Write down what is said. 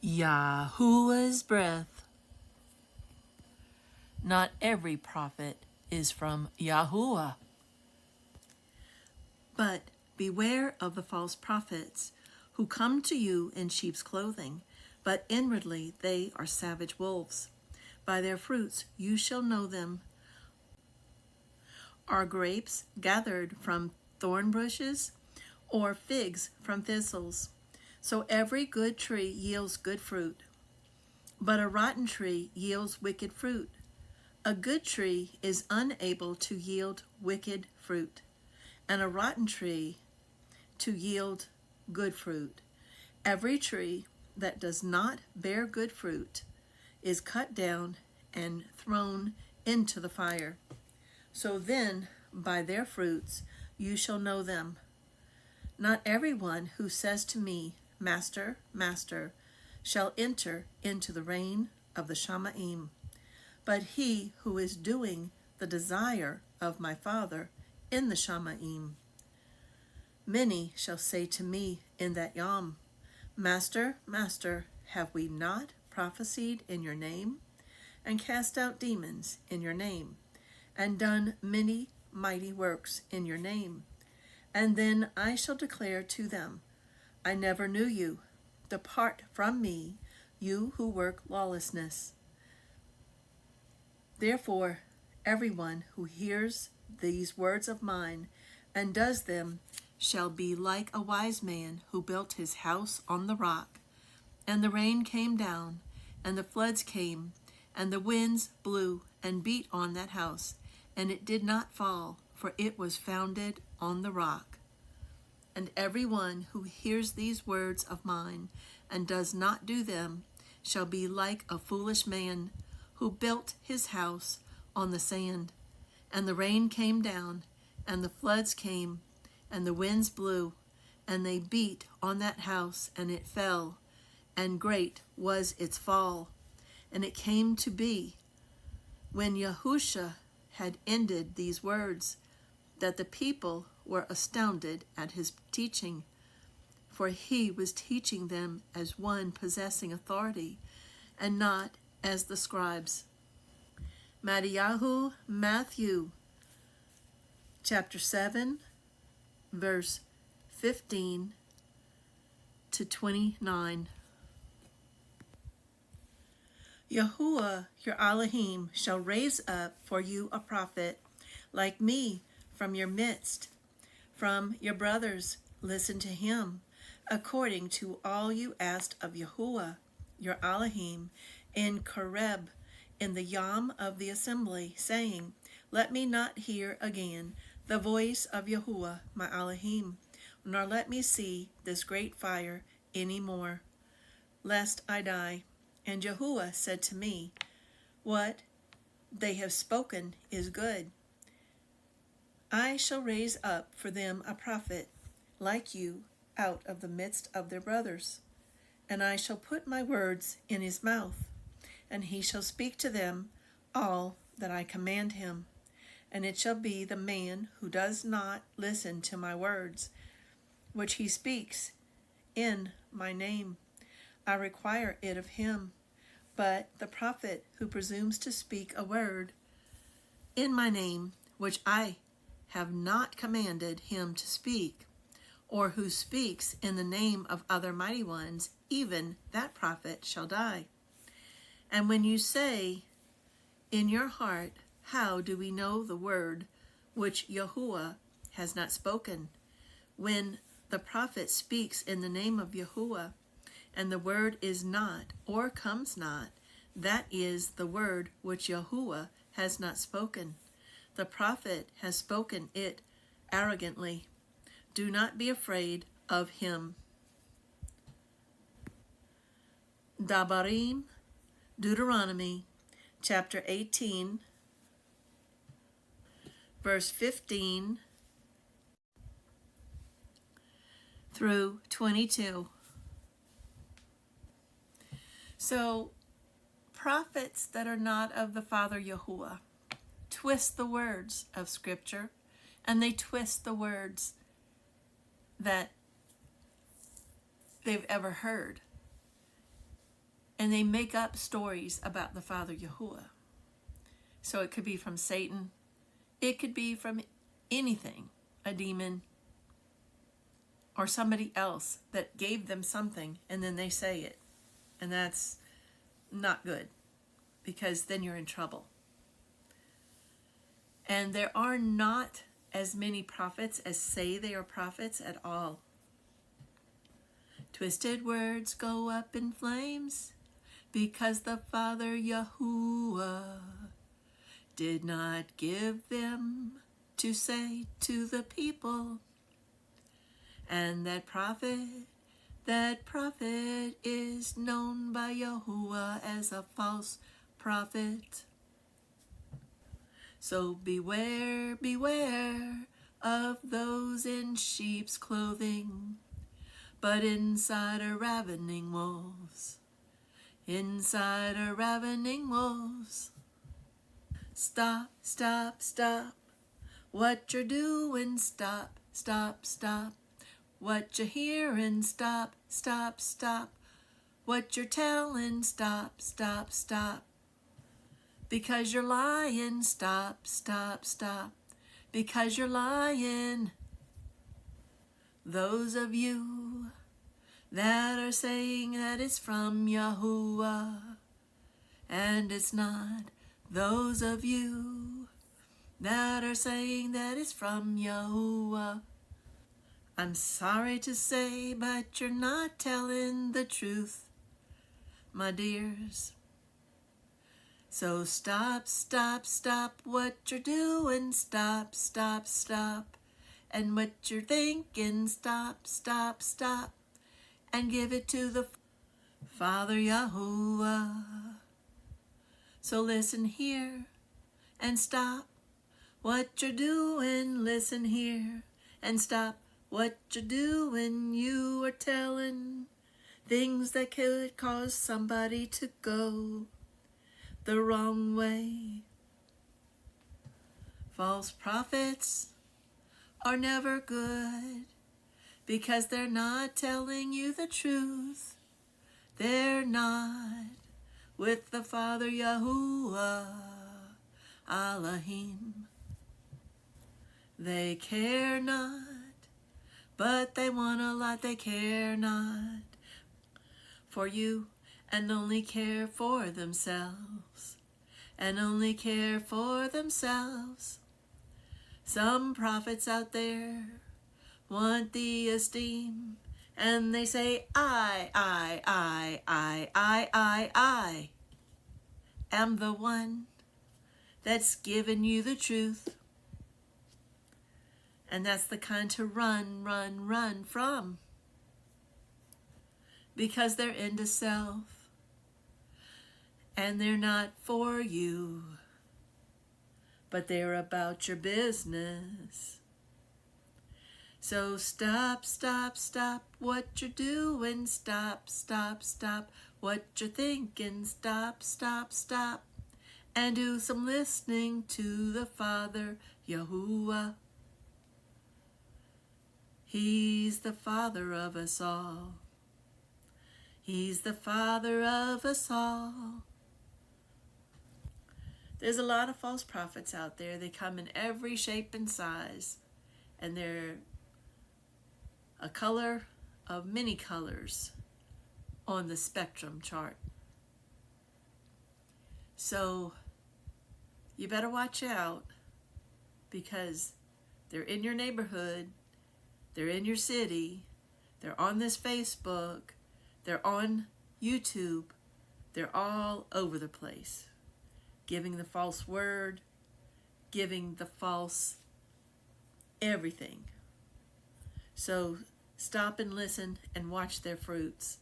YAHUAH'S breath. Not every prophet is from Yahuwah. But beware of the false prophets who come to you in sheep's clothing, but inwardly they are savage wolves. By their fruits you shall know them. Are grapes gathered from thorn bushes, or figs from thistles? So every good tree yields good fruit, but a rotten tree yields wicked fruit. A good tree is unable to yield wicked fruit, and a rotten tree to yield good fruit. Every tree that does not bear good fruit is cut down and thrown into the fire. So then, by their fruits you shall know them. Not everyone who says to me, Master, Master, shall enter into the reign of the Shamaim, but he who is doing the desire of my Father in the Shamaim. Many shall say to me in that Yom, Master, Master, have we not prophesied in your name, and cast out demons in your name, and done many mighty works in your name? And then I shall declare to them, I never knew you. Depart from me, you who work lawlessness. Therefore, everyone who hears these words of mine and does them shall be like a wise man who built his house on the rock. And the rain came down, and the floods came, and the winds blew and beat on that house, and it did not fall, for it was founded on the rock. And everyone who hears these words of mine and does not do them shall be like a foolish man who built his house on the sand. And the rain came down, and the floods came, and the winds blew, and they beat on that house, and it fell, and great was its fall. And it came to be, when Yahusha had ended these words, that the people were astounded at his teaching, for he was teaching them as one possessing authority, and not as the scribes. Matthew, chapter 7, verse 15 to 29. Yahuwah your Elohim shall raise up for you a prophet like me from your midst. From your brothers listen to him, according to all you asked of Yahuwah your Elohim in Koreb, in the Yom of the assembly, saying, Let me not hear again the voice of Yahuwah my Elohim, nor let me see this great fire any more, lest I die. And Yahuwah said to me, What they have spoken is good. I shall raise up for them a prophet like you out of the midst of their brothers, and I shall put my words in his mouth, and he shall speak to them all that I command him. And it shall be the man who does not listen to my words, which he speaks in my name, I require it of him. But the prophet who presumes to speak a word in my name, which I have not commanded him to speak, or who speaks in the name of other mighty ones, even that prophet shall die. And when you say in your heart, How do we know the word which Yahuwah has not spoken? When the prophet speaks in the name of Yahuwah, and the word is not, or comes not, that is the word which Yahuwah has not spoken. The prophet has spoken it arrogantly. Do not be afraid of him. Dabarim, Deuteronomy, chapter 18, verse 15 through 22. So, prophets that are not of the Father Yahuwah twist the words of Scripture, and they twist the words that they've ever heard. And they make up stories about the Father Yahuwah. So it could be from Satan. It could be from anything, a demon, or somebody else that gave them something, and then they say it. And that's not good, because then you're in trouble. And there are not as many prophets as say they are prophets at all. Twisted words go up in flames, because the Father Yahuwah did not give them to say to the people. And that prophet is known by Yahuwah as a false prophet. So beware, beware of those in sheep's clothing, but inside are ravening wolves. Inside are ravening wolves. Stop, stop, stop. What you're doing, stop, stop, stop. What you're hearing, stop, stop, stop. What you're telling, stop, stop, stop. Because you're lying, stop, stop, stop. Because you're lying. Those of you that are saying that it's from Yahuwah, and it's not. Those of you that are saying that it's from Yahuwah, I'm sorry to say, but you're not telling the truth, my dears. So stop, stop, stop what you're doing, stop, stop, stop. And what you're thinking, stop, stop, stop. And give it to the Father Yahuwah. So listen here and stop what you're doing, listen here and stop what you're doing. You are telling things that could cause somebody to go the wrong way. False prophets are never good, because they're not telling you the truth. They're not with the Father Yahuwah Elohim. They care not, but they want a lot. They care not for you, and only care for themselves, and only care for themselves. Some prophets out there want the esteem, and they say, I am the one that's giving you the truth. And that's the kind to run, run, run from, because they're into self, and they're not for you, but they're about your business. So stop, stop, stop what you're doing, stop, stop, stop what you're thinking, stop, stop, stop, and do some listening to the Father Yahuwah. He's the Father of us all. He's the Father of us all. There's a lot of false prophets out there. They come in every shape and size, and they're a color of many colors on the spectrum chart. So you better watch out, because they're in your neighborhood, they're in your city, they're on this Facebook, they're on YouTube, they're all over the place, giving the false word, giving the false everything. So stop and listen and watch their fruits.